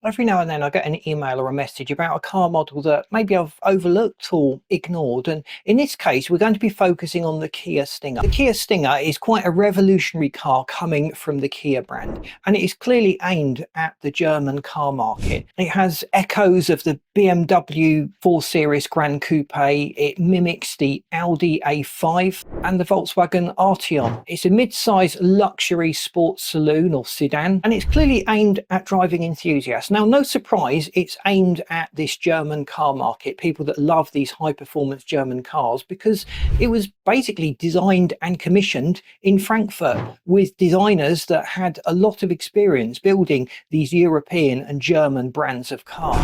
Every now and then I get an email or a message about a car model that maybe I've overlooked or ignored, and in this case we're going to be focusing on the Kia Stinger. The Kia Stinger is quite a revolutionary car coming from the Kia brand, and it is clearly aimed at the German car market. It has echoes of the BMW 4 Series Gran Coupe, it mimics the Audi A5 and the Volkswagen Arteon. It's a mid-size luxury sports saloon or sedan, and it's clearly aimed at driving enthusiasts. Now, no surprise, it's aimed at this German car market, people that love these high-performance German cars, because it was basically designed and commissioned in Frankfurt with designers that had a lot of experience building these European and German brands of car.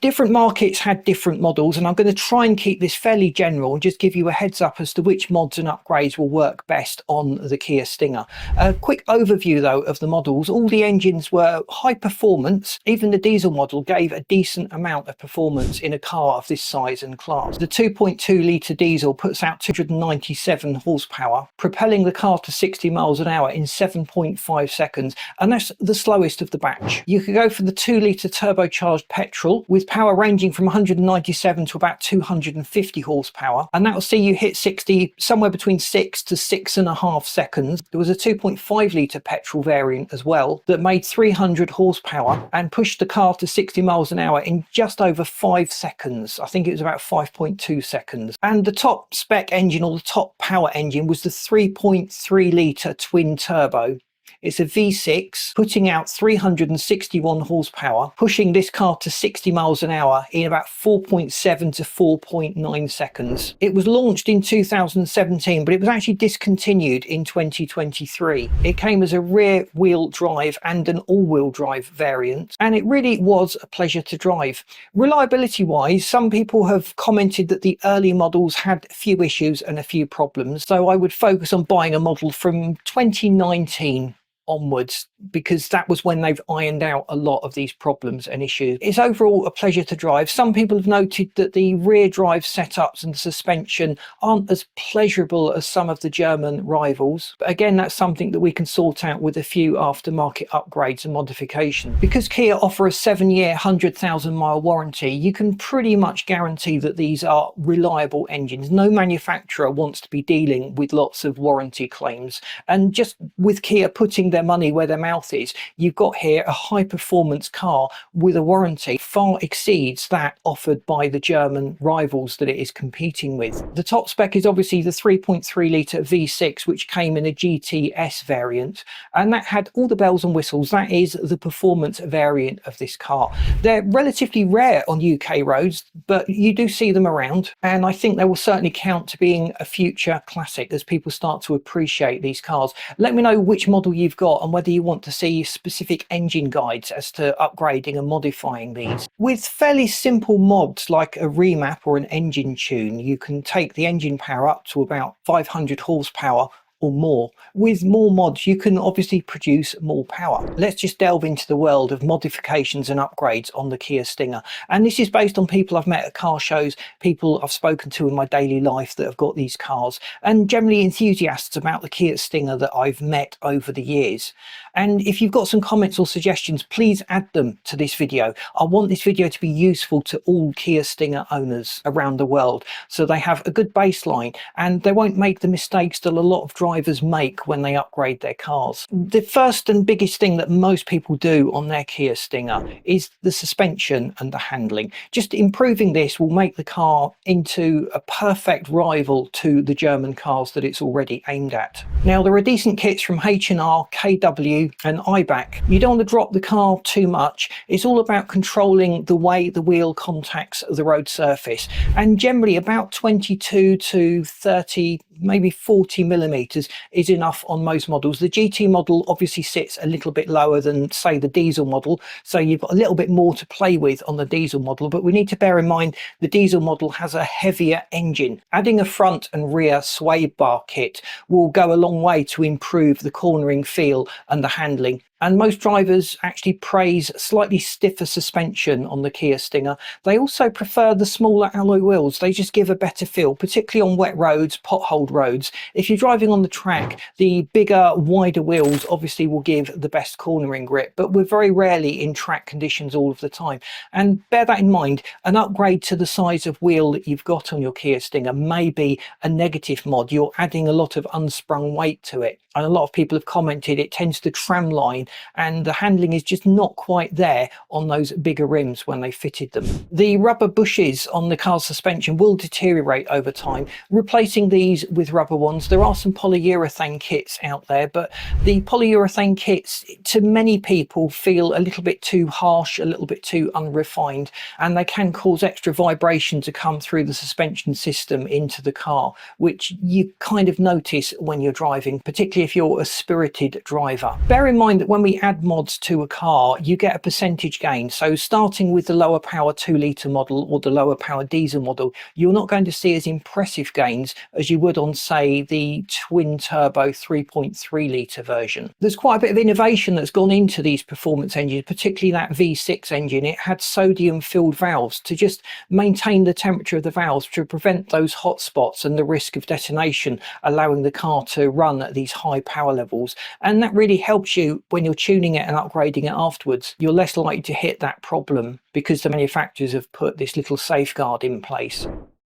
Different markets had different models, and I'm going to try and keep this fairly general and just give you a heads up as to which mods and upgrades will work best on the Kia Stinger. A quick overview though of the models. All the engines were high performance. Even the diesel model gave a decent amount of performance in a car of this size and class. The 2.2 litre diesel puts out 297 horsepower, propelling the car to 60 miles an hour in 7.5 seconds, and that's the slowest of the batch. You could go for the 2 litre turbocharged petrol with power ranging from 197 to about 250 horsepower, and that will see you hit 60 somewhere between 6 to 6.5 seconds. There was a 2.5 litre petrol variant as well that made 300 horsepower and pushed the car to 60 miles an hour in just over 5 seconds. I think it was about 5.2 seconds. And the top spec engine, or the top power engine, was the 3.3 litre twin turbo. It's a V6 putting out 361 horsepower, pushing this car to 60 miles an hour in about 4.7 to 4.9 seconds. It was launched in 2017, but it was actually discontinued in 2023. It came as a rear wheel drive and an all-wheel drive variant, and it really was a pleasure to drive. Reliability wise, some people have commented that the early models had a few issues and a few problems, so I would focus on buying a model from 2019 onwards, because that was when they've ironed out a lot of these problems and issues. It's overall a pleasure to drive. Some people have noted that the rear drive setups and the suspension aren't as pleasurable as some of the German rivals, but again, that's something that we can sort out with a few aftermarket upgrades and modifications. Because Kia offer a 7-year 100,000 mile warranty, you can pretty much guarantee that these are reliable engines. No manufacturer wants to be dealing with lots of warranty claims, and just with Kia putting their money where their mouth is, you've got here a high performance car with a warranty far exceeds that offered by the German rivals that it is competing with. The top spec is obviously the 3.3 litre V6, which came in a GTS variant, and that had all the bells and whistles. That is the performance variant of this car. They're relatively rare on UK roads, but you do see them around, and I think they will certainly count to being a future classic as people start to appreciate these cars. Let me know which model you've got and whether you want to see specific engine guides as to upgrading and modifying these. With fairly simple mods like a remap or an engine tune, you can take the engine power up to about 500 horsepower or more. With more mods, you can obviously produce more power. Let's just delve into the world of modifications and upgrades on the Kia Stinger. And this is based on people I've met at car shows, people I've spoken to in my daily life that have got these cars, and generally enthusiasts about the Kia Stinger that I've met over the years. And if you've got some comments or suggestions, please add them to this video. I want this video to be useful to all Kia Stinger owners around the world, so they have a good baseline and they won't make the mistakes that a lot of drivers make when they upgrade their cars. The first and biggest thing that most people do on their Kia Stinger is the suspension and the handling. Just improving this will make the car into a perfect rival to the German cars that it's already aimed at. Now, there are decent kits from H&R, KW and IBAC. You don't want to drop the car too much. It's all about controlling the way the wheel contacts the road surface, and generally about 22 to 30, maybe 40 millimeters is enough on most models. The GT model obviously sits a little bit lower than, say, the diesel model, so you've got a little bit more to play with on the diesel model, but we need to bear in mind the diesel model has a heavier engine. Adding a front and rear sway bar kit will go a long way to improve the cornering feel and the handling. And most drivers actually praise slightly stiffer suspension on the Kia Stinger. They also prefer the smaller alloy wheels. They just give a better feel, particularly on wet roads, potholed roads. If you're driving on the track, the bigger, wider wheels obviously will give the best cornering grip, but we're very rarely in track conditions all of the time. And bear that in mind, an upgrade to the size of wheel that you've got on your Kia Stinger may be a negative mod. You're adding a lot of unsprung weight to it. And a lot of people have commented it tends to tramline, and the handling is just not quite there on those bigger rims when they fitted them. The rubber bushes on the car's suspension will deteriorate over time. Replacing these with rubber ones, there are some polyurethane kits out there, but the polyurethane kits to many people feel a little bit too harsh, a little bit too unrefined, and they can cause extra vibration to come through the suspension system into the car, which you kind of notice when you're driving, particularly if you're a spirited driver. Bear in mind that when we add mods to a car, you get a percentage gain. So starting with the lower power 2-litre model or the lower power diesel model, you're not going to see as impressive gains as you would on, say, the twin turbo 3.3-litre version. There's quite a bit of innovation that's gone into these performance engines, particularly that V6 engine. It had sodium filled valves to just maintain the temperature of the valves to prevent those hot spots and the risk of detonation, allowing the car to run at these high power levels. And that really helps you when you're tuning it and upgrading it afterwards. You're less likely to hit that problem because the manufacturers have put this little safeguard in place.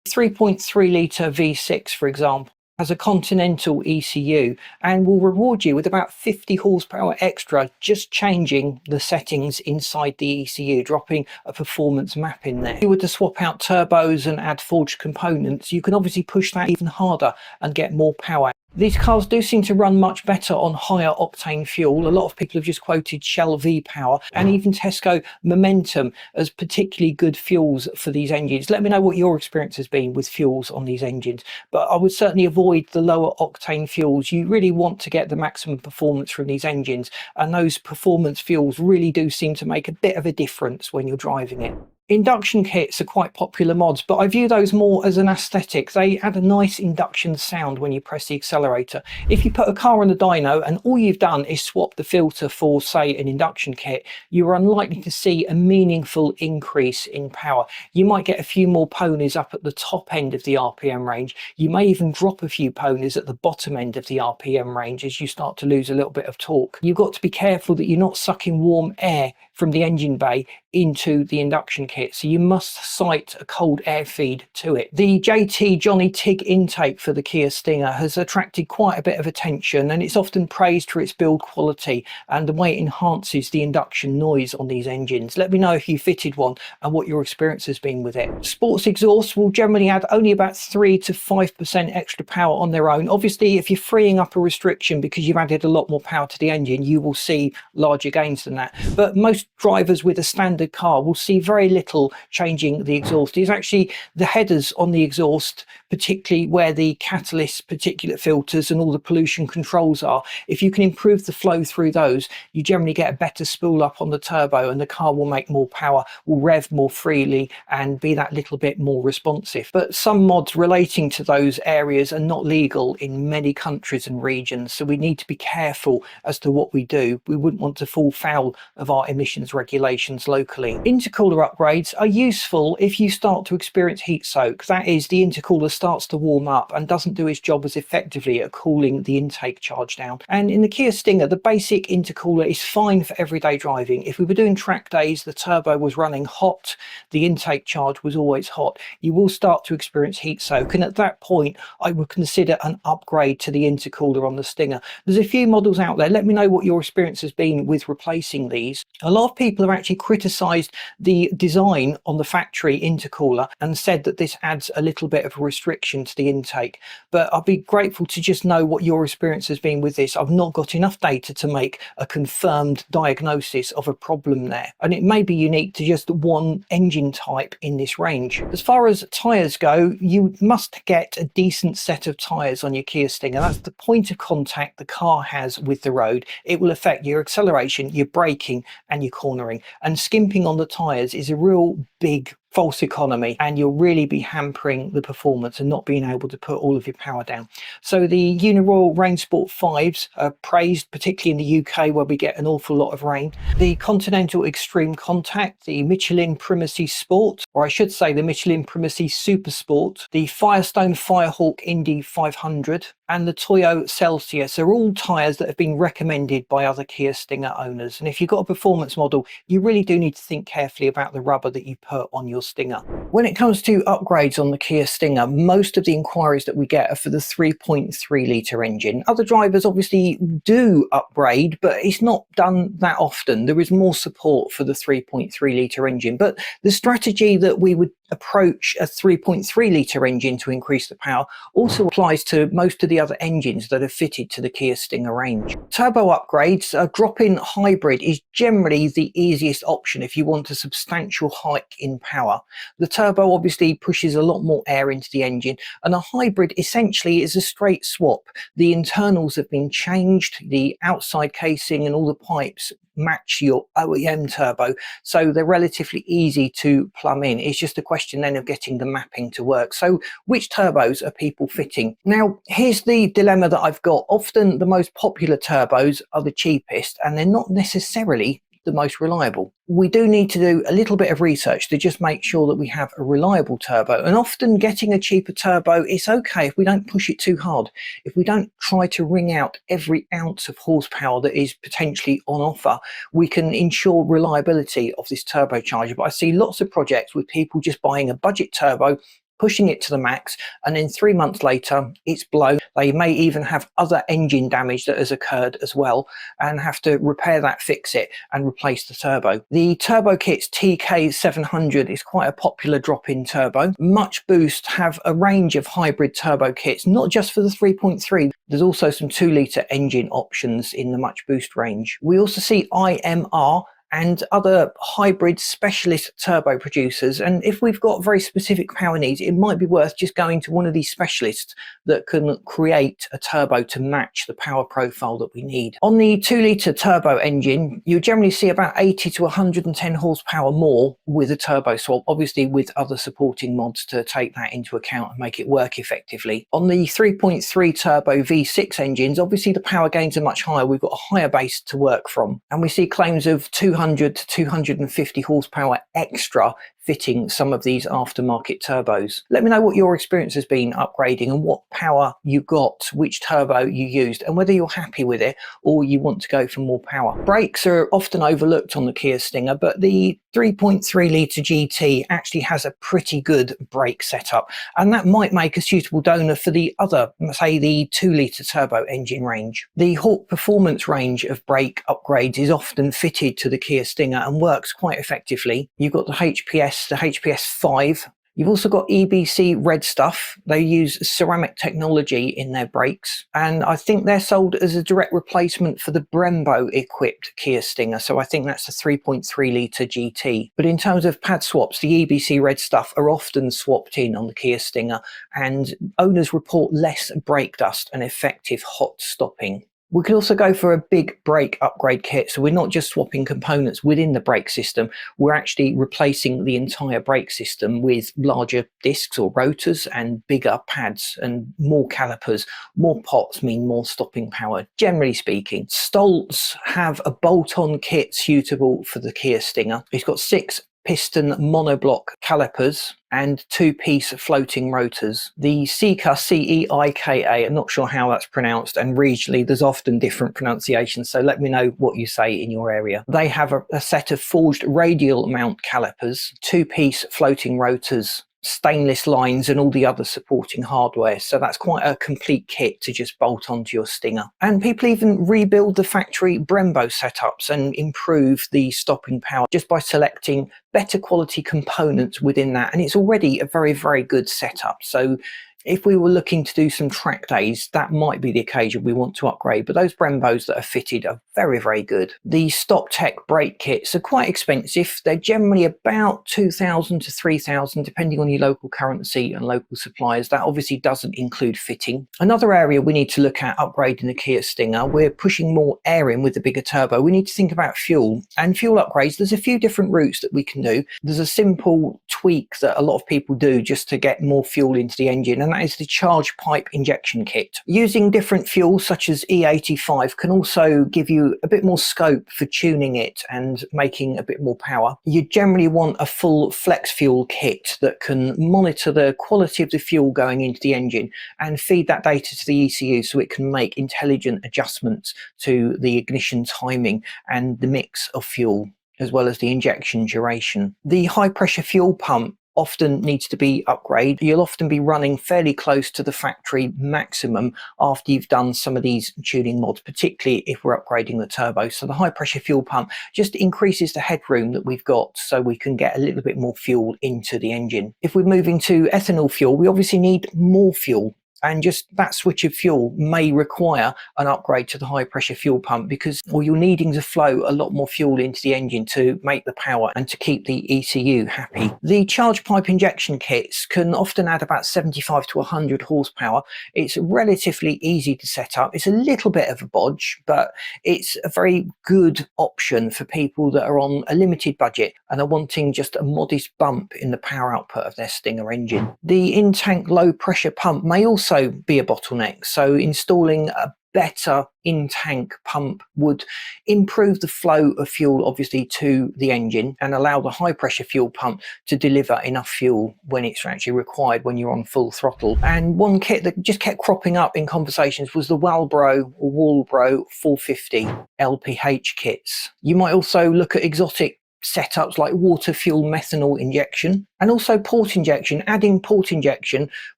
3.3-litre V6, for example, has a Continental ECU and will reward you with about 50 horsepower extra just changing the settings inside the ECU, dropping a performance map in there. If you were to swap out turbos and add forged components, you can obviously push that even harder and get more power. These cars do seem to run much better on higher octane fuel. A lot of people have just quoted Shell V-Power and even Tesco Momentum as particularly good fuels for these engines. Let me know what your experience has been with fuels on these engines, but I would certainly avoid the lower octane fuels. You really want to get the maximum performance from these engines, and those performance fuels really do seem to make a bit of a difference when you're driving it. Induction kits are quite popular mods, but I view those more as an aesthetic. They add a nice induction sound when you press the accelerator. If you put a car on the dyno and all you've done is swap the filter for, say, an induction kit, you are unlikely to see a meaningful increase in power. You might get a few more ponies up at the top end of the RPM range. You may even drop a few ponies at the bottom end of the RPM range as you start to lose a little bit of torque. You've got to be careful that you're not sucking warm air from the engine bay into the induction kit, so you must sight a cold air feed to it. The JT Johnny Tig intake for the Kia Stinger has attracted quite a bit of attention, and it's often praised for its build quality and the way it enhances the induction noise on these engines. Let me know if you fitted one and what your experience has been with it. Sports exhausts will generally add only about 3 to 5% extra power on their own. Obviously, if you're freeing up a restriction because you've added a lot more power to the engine, you will see larger gains than that. But most drivers with a standard car will see very little changing the exhaust. It's actually the headers on the exhaust, particularly where the catalyst particulate filters and all the pollution controls are. If you can improve the flow through those, you generally get a better spool up on the turbo, and the car will make more power, will rev more freely and be that little bit more responsive. But some mods relating to those areas are not legal in many countries and regions, so we need to be careful as to what we do. We wouldn't want to fall foul of our emissions regulations locally. Intercooler upgrades are useful if you start to experience heat soak. That is, the intercooler starts to warm up and doesn't do its job as effectively at cooling the intake charge down. And in the Kia Stinger, the basic intercooler is fine for everyday driving. If we were doing track days, the turbo was running hot, the intake charge was always hot, you will start to experience heat soak, and at that point I would consider an upgrade to the intercooler on the Stinger. There's a few models out there. Let me know what your experience has been with replacing these. A lot of people have actually criticised the design on the factory intercooler and said that this adds a little bit of a restriction to the intake, but I'd be grateful to just know what your experience has been with this. I've not got enough data to make a confirmed diagnosis of a problem there, and it may be unique to just one engine type in this range. As far as tyres go, you must get a decent set of tyres on your Kia Stinger. That's the point of contact the car has with the road. It will affect your acceleration, your braking and your cornering, and skimping on the tyres is a real big false economy, and you'll really be hampering the performance and not being able to put all of your power down. So the Uniroyal Rain Sport 5s are praised, particularly in the UK where we get an awful lot of rain. The Continental Extreme Contact, the Michelin Primacy Sport, or I should say the Michelin Primacy Super Sport, the Firestone Firehawk Indy 500, and the Toyo Celsius are all tyres that have been recommended by other Kia Stinger owners. And if you've got a performance model, you really do need to think carefully about the rubber that you put on your Stinger. When it comes to upgrades on the Kia Stinger, most of the inquiries that we get are for the 3.3 litre engine. Other drivers obviously do upgrade, but it's not done that often. There is more support for the 3.3 litre engine, but the strategy that we would approach a 3.3 litre engine to increase the power also applies to most of the other engines that are fitted to the Kia Stinger range. Turbo upgrades, a drop-in hybrid is generally the easiest option if you want a substantial hike in power. The turbo obviously pushes a lot more air into the engine, and a hybrid essentially is a straight swap. The internals have been changed, the outside casing and all the pipes match your OEM turbo, so they're relatively easy to plumb in. It's just a question then of getting the mapping to work. So which turbos are people fitting? Now here's the dilemma that I've got. Often the most popular turbos are the cheapest, and they're not necessarily the most reliable. We do need to do a little bit of research to just make sure that we have a reliable turbo, and often getting a cheaper turbo is okay if we don't push it too hard, if we don't try to wring out every ounce of horsepower that is potentially on offer. We can ensure reliability of this turbocharger. But I see lots of projects with people just buying a budget turbo, pushing it to the max, and then 3 months later it's blown. They may even have other engine damage that has occurred as well and have to repair that, fix it and replace the turbo. The Turbo Kit's TK700 is quite a popular drop-in turbo. Much Boost have a range of hybrid turbo kits, not just for the 3.3. There's also some 2 litre engine options in the Much Boost range. We also see IMR and other hybrid specialist turbo producers, and if we've got very specific power needs, it might be worth just going to one of these specialists that can create a turbo to match the power profile that we need. On the 2 litre turbo engine, you generally see about 80 to 110 horsepower more with a turbo swap, obviously with other supporting mods to take that into account and make it work effectively. On the 3.3 turbo V6 engines, obviously the power gains are much higher. We've got a higher base to work from, and we see claims of 200 to 250 horsepower extra fitting some of these aftermarket turbos. Let me know what your experience has been upgrading and what power you got, which turbo you used, and whether you're happy with it or you want to go for more power. Brakes are often overlooked on the Kia Stinger, but the 3.3 litre GT actually has a pretty good brake setup, and that might make a suitable donor for the other, say the 2 litre turbo engine range. The Hawk Performance range of brake upgrades is often fitted to the Kia Stinger and works quite effectively. You've got the HPS 5. You've also got EBC Red Stuff. They use ceramic technology in their brakes, and I think they're sold as a direct replacement for the Brembo equipped Kia Stinger, so I think that's the 3.3 litre GT. But in terms of pad swaps, the EBC Red Stuff are often swapped in on the Kia Stinger, and owners report less brake dust and effective hot stopping. We could also go for a big brake upgrade kit, so we're not just swapping components within the brake system, we're actually replacing the entire brake system with larger discs or rotors and bigger pads and more calipers. More pots mean more stopping power, generally speaking. Stolz have a bolt-on kit suitable for the Kia Stinger. It's got 6 piston monoblock calipers and 2-piece floating rotors. The Ceika, C-E-I-K-A, I'm not sure how that's pronounced, and regionally there's often different pronunciations, so let me know what you say in your area. They have a set of forged radial mount calipers, 2-piece floating rotors, stainless lines and all the other supporting hardware, so that's quite a complete kit to just bolt onto your Stinger. And people even rebuild the factory Brembo setups and improve the stopping power just by selecting better quality components within that, and it's already a very, very good setup. So if we were looking to do some track days, that might be the occasion we want to upgrade, but those Brembos that are fitted are very good. The stock tech brake kits are quite expensive. They're generally about 2,000 to 3,000 depending on your local currency and local suppliers. That obviously doesn't include fitting. Another area we need to look at upgrading the Kia Stinger, we're pushing more air in with the bigger turbo. We need to think about fuel and fuel upgrades. There's a few different routes that we can do. There's a simple tweak that a lot of people do just to get more fuel into the engine, and that is the charge pipe injection kit. Using different fuels such as E85 can also give you a bit more scope for tuning it and making a bit more power. You generally want a full flex fuel kit that can monitor the quality of the fuel going into the engine and feed that data to the ECU so it can make intelligent adjustments to the ignition timing and the mix of fuel, as well as the injection duration. The high pressure fuel pump often needs to be upgraded. You'll often be running fairly close to the factory maximum after you've done some of these tuning mods, particularly if we're upgrading the turbo. So the high pressure fuel pump just increases the headroom that we've got so we can get a little bit more fuel into the engine. If we're moving to ethanol fuel, we obviously need more fuel. And just that switch of fuel may require an upgrade to the high pressure fuel pump because you're needing to flow a lot more fuel into the engine to make the power and to keep the ECU happy. The charge pipe injection kits can often add about 75 to 100 horsepower. It's relatively easy to set up. It's a little bit of a bodge, but it's a very good option for people that are on a limited budget and are wanting just a modest bump in the power output of their Stinger engine. The in-tank low pressure pump may also be a bottleneck, so installing a better in-tank pump would improve the flow of fuel obviously to the engine and allow the high pressure fuel pump to deliver enough fuel when it's actually required when you're on full throttle. And one kit that just kept cropping up in conversations was the Walbro 450 LPH kits. You might also look at exotic setups like water fuel methanol injection and also port injection. Adding port injection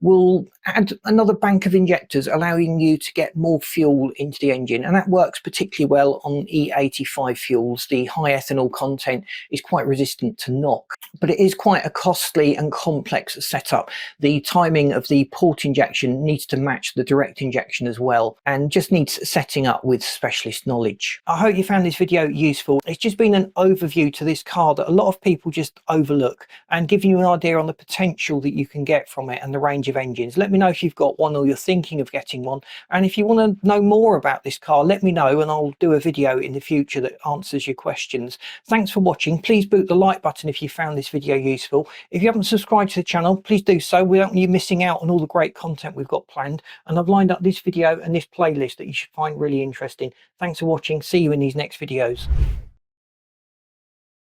will add another bank of injectors, allowing you to get more fuel into the engine, and that works particularly well on E85 fuels. The high ethanol content is quite resistant to knock, but it is quite a costly and complex setup. The timing of the port injection needs to match the direct injection as well, and just needs setting up with specialist knowledge. I hope you found this video useful. It's just been an overview to this car that a lot of people just overlook, and giving you an idea on the potential that you can get from it and the range of engines. Let me know if you've got one or you're thinking of getting one, and if you want to know more about this car, let me know and I'll do a video in the future that answers your questions. Thanks for watching. Please boot the like button if you found this video useful. If you haven't subscribed to the channel, please do so without you missing out on all the great content we've got planned, and I've lined up this video and this playlist that you should find really interesting. Thanks for watching. See you in these next videos.